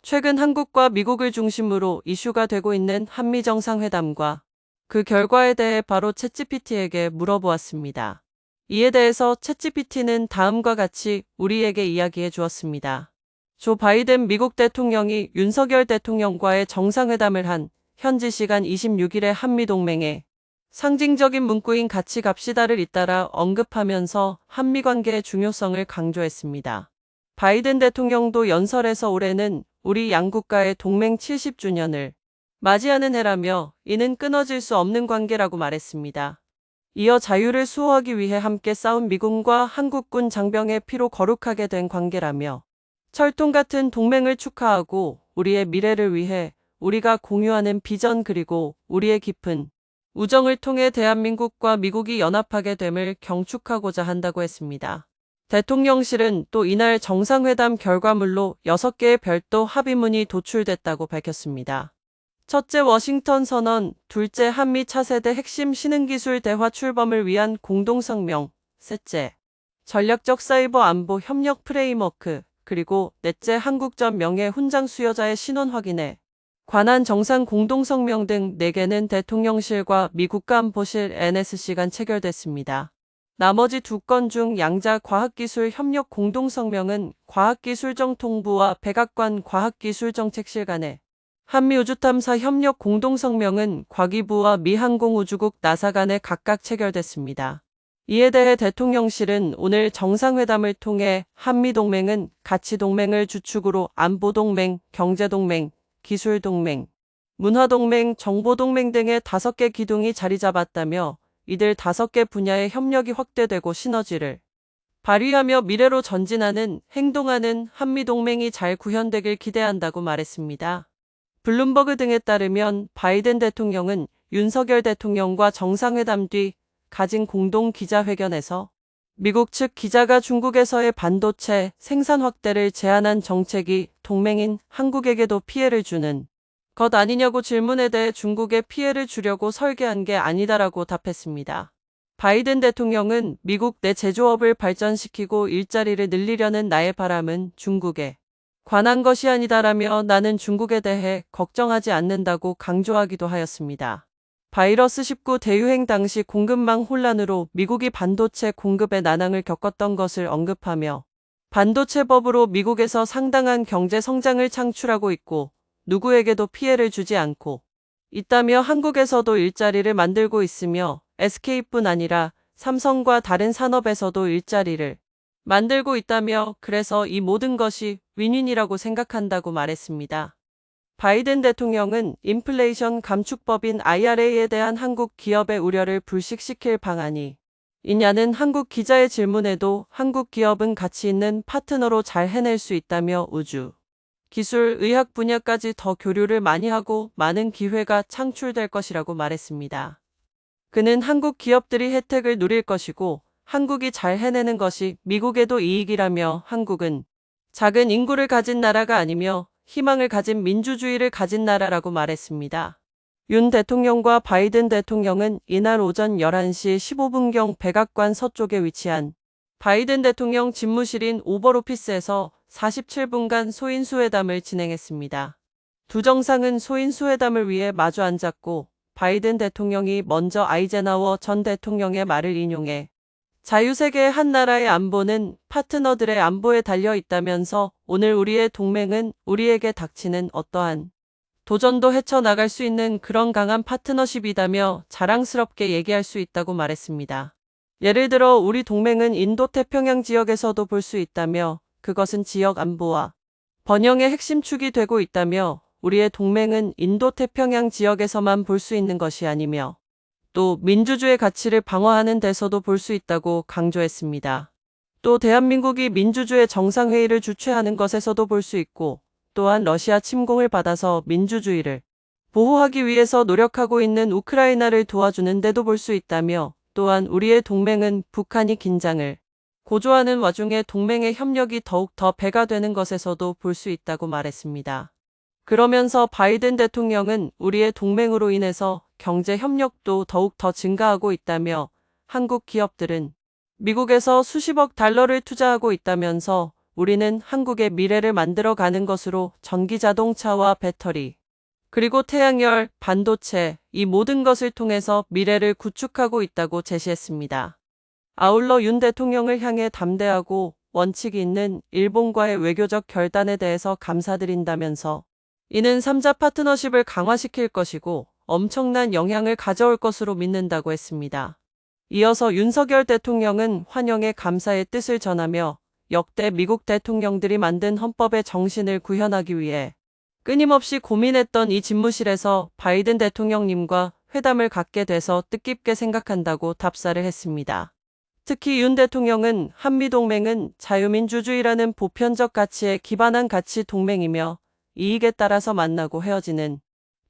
최근 한국과 미국을 중심으로 이슈가 되고 있는 한미 정상회담과 그 결과에 대해 바로 챗GPT에게 물어보았습니다. 이에 대해서 챗GPT는 다음과 같이 우리에게 이야기해 주었습니다. 조 바이든 미국 대통령이 윤석열 대통령과의 정상회담을 한 현지 시간 26일에 한미동맹에 상징적인 문구인 같이 갑시다를 잇따라 언급하면서 한미 관계의 중요성을 강조했습니다. 바이든 대통령도 연설에서 올해는 우리 양국가의 동맹 70주년을 맞이하는 해라며 이는 끊어질 수 없는 관계라고 말했습니다. 이어 자유를 수호하기 위해 함께 싸운 미군과 한국군 장병의 피로 거룩하게 된 관계라며 철통 같은 동맹을 축하하고 우리의 미래를 위해 우리가 공유하는 비전 그리고 우리의 깊은 우정을 통해 대한민국과 미국이 연합하게 됨을 경축하고자 한다고 했습니다. 대통령실은 또 이날 정상회담 결과물로 6개의 별도 합의문이 도출됐다고 밝혔습니다. 첫째 워싱턴 선언, 둘째 한미 차세대 핵심 신흥기술 대화 출범을 위한 공동성명, 셋째 전략적 사이버 안보 협력 프레임워크, 그리고 넷째 한국전 명예 훈장 수여자의 신원 확인에 관한 정상 공동성명 등 4개는 대통령실과 미 국가안보실 NSC 간 체결됐습니다. 나머지 2건 중 양자 과학기술 협력 공동성명은 과학기술정통부와 백악관 과학기술정책실 간의 한미우주탐사 협력 공동성명은 과기부와 미 항공우주국 나사 간에 각각 체결됐습니다. 이에 대해 대통령실은 오늘 정상회담을 통해 한미동맹은 가치동맹을 주축으로 안보동맹, 경제동맹, 기술동맹, 문화동맹, 정보동맹 등의 5개 기둥이 자리 잡았다며 이들 5개 분야의 협력이 확대되고 시너지를 발휘하며 미래로 전진하는, 행동하는 한미동맹이 잘 구현되길 기대한다고 말했습니다. 블룸버그 등에 따르면 바이든 대통령은 윤석열 대통령과 정상회담 뒤 가진 공동 기자회견에서 미국 측 기자가 중국에서의 반도체 생산 확대를 제한한 정책이 동맹인 한국에게도 피해를 주는 것 아니냐고 질문에 대해 중국에 피해를 주려고 설계한 게 아니다라고 답했습니다. 바이든 대통령은 미국 내 제조업을 발전시키고 일자리를 늘리려는 나의 바람은 중국에 관한 것이 아니다라며 나는 중국에 대해 걱정하지 않는다고 강조하기도 하였습니다. 바이러스 19 대유행 당시 공급망 혼란으로 미국이 반도체 공급에 난항을 겪었던 것을 언급하며 반도체법으로 미국에서 상당한 경제 성장을 창출하고 있고 누구에게도 피해를 주지 않고 있다며 한국에서도 일자리를 만들고 있으며 SK뿐 아니라 삼성과 다른 산업에서도 일자리를 만들고 있다며 그래서 이 모든 것이 윈윈이라고 생각한다고 말했습니다. 바이든 대통령은 인플레이션 감축법인 IRA에 대한 한국 기업의 우려를 불식시킬 방안이 있냐는 한국 기자의 질문에도 한국 기업은 가치 있는 파트너로 잘 해낼 수 있다며 우주, 기술, 의학 분야까지 더 교류를 많이 하고 많은 기회가 창출될 것이라고 말했습니다. 그는 한국 기업들이 혜택을 누릴 것이고 한국이 잘 해내는 것이 미국에도 이익이라며 한국은 작은 인구를 가진 나라가 아니며 희망을 가진 민주주의를 가진 나라라고 말했습니다. 윤 대통령과 바이든 대통령은 이날 오전 11시 15분경 백악관 서쪽에 위치한 바이든 대통령 집무실인 오벌 오피스에서 47분간 소인수회담을 진행했습니다. 두 정상은 소인수회담을 위해 마주 앉았고 바이든 대통령이 먼저 아이젠하워 전 대통령의 말을 인용해 자유세계의 한 나라의 안보는 파트너들의 안보에 달려 있다면서 오늘 우리의 동맹은 우리에게 닥치는 어떠한 도전도 헤쳐나갈 수 있는 그런 강한 파트너십이다며 자랑스럽게 얘기할 수 있다고 말했습니다. 예를 들어 우리 동맹은 인도태평양 지역에서도 볼 수 있다며 그것은 지역 안보와 번영의 핵심 축이 되고 있다며 우리의 동맹은 인도태평양 지역에서만 볼 수 있는 것이 아니며 또 민주주의 가치를 방어하는 데서도 볼 수 있다고 강조했습니다. 또 대한민국이 민주주의 정상회의를 주최하는 것에서도 볼 수 있고 또한 러시아 침공을 받아서 민주주의를 보호하기 위해서 노력하고 있는 우크라이나를 도와주는 데도 볼 수 있다며 또한 우리의 동맹은 북한이 긴장을 고조하는 와중에 동맹의 협력이 더욱 더 배가 되는 것에서도 볼 수 있다고 말했습니다. 그러면서 바이든 대통령은 우리의 동맹으로 인해서 경제 협력도 더욱 더 증가하고 있다며 한국 기업들은 미국에서 수십억 달러를 투자하고 있다면서 우리는 한국의 미래를 만들어가는 것으로 전기자동차와 배터리, 그리고 태양열, 반도체, 이 모든 것을 통해서 미래를 구축하고 있다고 제시했습니다. 아울러 윤 대통령을 향해 담대하고 원칙이 있는 일본과의 외교적 결단에 대해서 감사드린다면서 이는 3자 파트너십을 강화시킬 것이고 엄청난 영향을 가져올 것으로 믿는다고 했습니다. 이어서 윤석열 대통령은 환영의 감사의 뜻을 전하며 역대 미국 대통령들이 만든 헌법의 정신을 구현하기 위해 끊임없이 고민했던 이 집무실에서 바이든 대통령님과 회담을 갖게 돼서 뜻깊게 생각한다고 답사를 했습니다. 특히 윤 대통령은 한미동맹은 자유민주주의라는 보편적 가치에 기반한 가치 동맹이며 이익에 따라서 만나고 헤어지는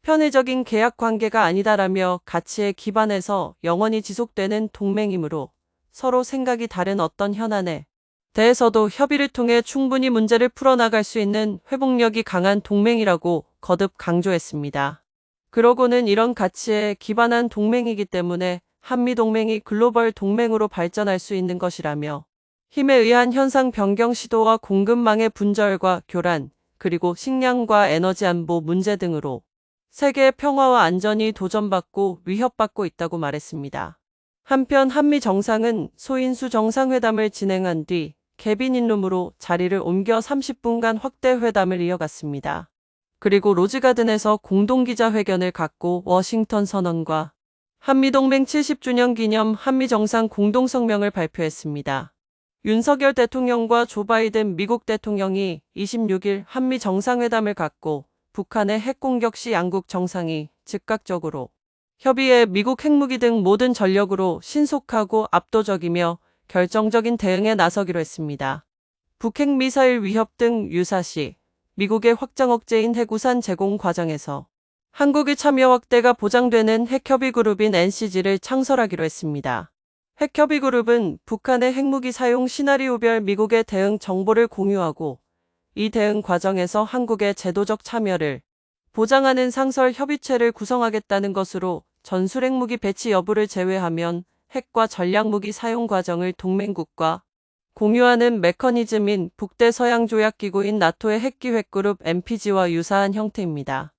편의적인 계약 관계가 아니다라며 가치에 기반해서 영원히 지속되는 동맹이므로 서로 생각이 다른 어떤 현안에 대해서도 협의를 통해 충분히 문제를 풀어나갈 수 있는 회복력이 강한 동맹이라고 거듭 강조했습니다. 그러고는 이런 가치에 기반한 동맹이기 때문에 한미동맹이 글로벌 동맹으로 발전할 수 있는 것이라며 힘에 의한 현상 변경 시도와 공급망의 분절과 교란, 그리고 식량과 에너지 안보 문제 등으로 세계의 평화와 안전이 도전받고 위협받고 있다고 말했습니다. 한편 한미 정상은 소인수 정상회담을 진행한 뒤 개빈인룸으로 자리를 옮겨 30분간 확대 회담을 이어갔습니다. 그리고 로즈가든에서 공동기자회견을 갖고 워싱턴 선언과 한미동맹 70주년 기념 한미정상 공동성명을 발표했습니다. 윤석열 대통령과 조 바이든 미국 대통령이 26일 한미정상회담을 갖고 북한의 핵공격 시 양국 정상이 즉각적으로 협의해 미국 핵무기 등 모든 전력으로 신속하고 압도적이며 결정적인 대응에 나서기로 했습니다. 북핵미사일 위협 등 유사시 미국의 확장 억제인 핵우산 제공 과정에서 한국의 참여 확대가 보장되는 핵협의그룹인 NCG를 창설하기로 했습니다. 핵협의그룹은 북한의 핵무기 사용 시나리오별 미국의 대응 정보를 공유하고 이 대응 과정에서 한국의 제도적 참여를 보장하는 상설 협의체를 구성하겠다는 것으로 전술핵무기 배치 여부를 제외하면 핵과 전략무기 사용 과정을 동맹국과 공유하는 메커니즘인 북대서양조약기구인 나토의 핵기획그룹 NPG와 유사한 형태입니다.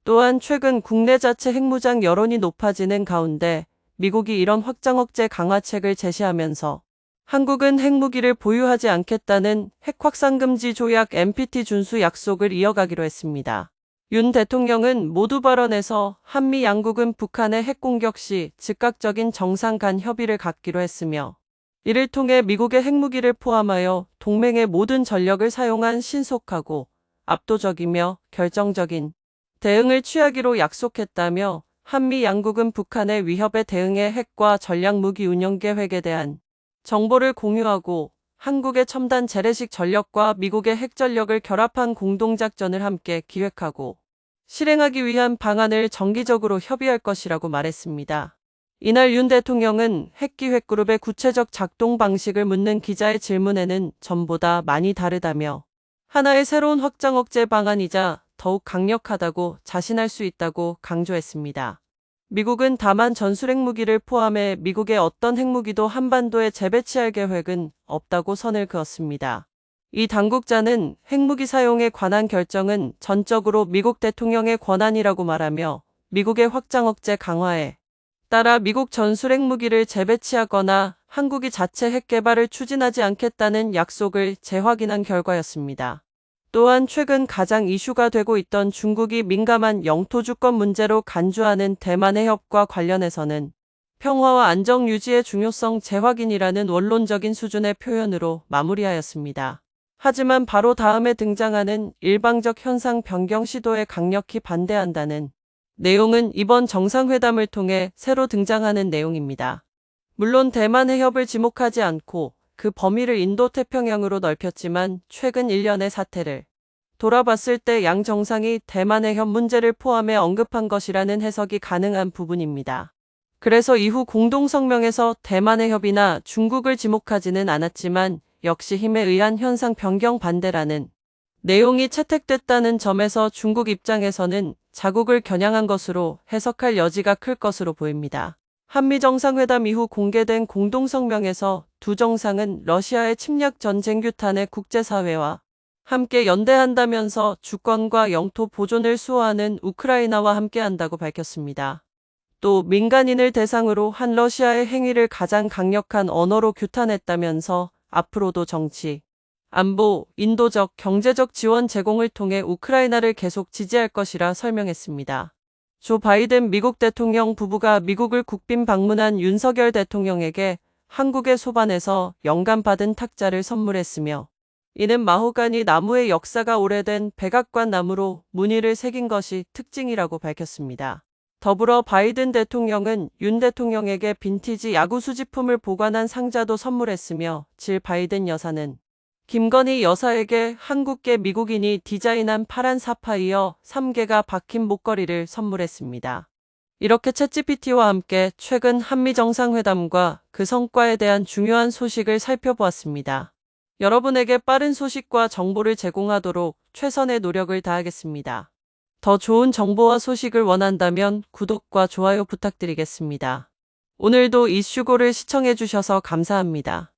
또한 최근 국내 자체 핵무장 여론이 높아지는 가운데 미국이 이런 확장 억제 강화책을 제시하면서 한국은 핵무기를 보유하지 않겠다는 핵확산금지 조약 NPT 준수 약속을 이어가기로 했습니다. 윤 대통령은 모두 발언에서 한미 양국은 북한의 핵공격 시 즉각적인 정상 간 협의를 갖기로 했으며 이를 통해 미국의 핵무기를 포함하여 동맹의 모든 전력을 사용한 신속하고 압도적이며 결정적인 대응을 취하기로 약속했다며 한미 양국은 북한의 위협에 대응해 핵과 전략무기 운영 계획에 대한 정보를 공유하고 한국의 첨단 재래식 전력과 미국의 핵전력을 결합한 공동작전을 함께 기획하고 실행하기 위한 방안을 정기적으로 협의할 것이라고 말했습니다. 이날 윤 대통령은 핵기획그룹의 구체적 작동 방식을 묻는 기자의 질문에는 전보다 많이 다르다며 하나의 새로운 확장 억제 방안이자 더욱 강력하다고 자신할 수 있다고 강조했습니다. 미국은 다만 전술핵무기를 포함해 미국의 어떤 핵무기도 한반도에 재배치할 계획은 없다고 선을 그었습니다. 이 당국자는 핵무기 사용에 관한 결정은 전적으로 미국 대통령의 권한이라고 말하며 미국의 확장 억제 강화에 따라 미국 전술핵무기를 재배치하거나 한국이 자체 핵 개발을 추진하지 않겠다는 약속을 재확인한 결과였습니다. 또한 최근 가장 이슈가 되고 있던 중국이 민감한 영토 주권 문제로 간주하는 대만 해협과 관련해서는 평화와 안정 유지의 중요성 재확인이라는 원론적인 수준의 표현으로 마무리하였습니다. 하지만 바로 다음에 등장하는 일방적 현상 변경 시도에 강력히 반대한다는 내용은 이번 정상회담을 통해 새로 등장하는 내용입니다. 물론 대만 해협을 지목하지 않고 그 범위를 인도태평양으로 넓혔지만 최근 1년의 사태를 돌아봤을 때 양 정상이 대만 해협 문제를 포함해 언급한 것이라는 해석이 가능한 부분입니다. 그래서 이후 공동성명에서 대만 해협이나 중국을 지목하지는 않았지만 역시 힘에 의한 현상 변경 반대라는 내용이 채택됐다는 점에서 중국 입장에서는 자국을 겨냥한 것으로 해석할 여지가 클 것으로 보입니다. 한미 정상회담 이후 공개된 공동성명에서 두 정상은 러시아의 침략 전 쟁규탄의 국제사회와 함께 연대한다면서 주권과 영토 보존을 수호하는 우크라이나와 함께한다고 밝혔습니다. 또 민간인을 대상으로 한 러시아의 행위를 가장 강력한 언어로 규탄했다면서 앞으로도 정치, 안보, 인도적, 경제적 지원 제공을 통해 우크라이나를 계속 지지할 것이라 설명했습니다. 조 바이든 미국 대통령 부부가 미국을 국빈 방문한 윤석열 대통령에게 한국의 소반에서 영감 받은 탁자를 선물했으며 이는 마호가니 나무의 역사가 오래된 백악관 나무로 무늬를 새긴 것이 특징이라고 밝혔습니다. 더불어 바이든 대통령은 윤 대통령에게 빈티지 야구 수집품을 보관한 상자도 선물했으며 질 바이든 여사는 김건희 여사에게 한국계 미국인이 디자인한 파란 사파이어 3개가 박힌 목걸이를 선물했습니다. 이렇게 챗GPT와 함께 최근 한미 정상회담과 그 성과에 대한 중요한 소식을 살펴보았습니다. 여러분에게 빠른 소식과 정보를 제공하도록 최선의 노력을 다하겠습니다. 더 좋은 정보와 소식을 원한다면 구독과 좋아요 부탁드리겠습니다. 오늘도 이슈고를 시청해주셔서 감사합니다.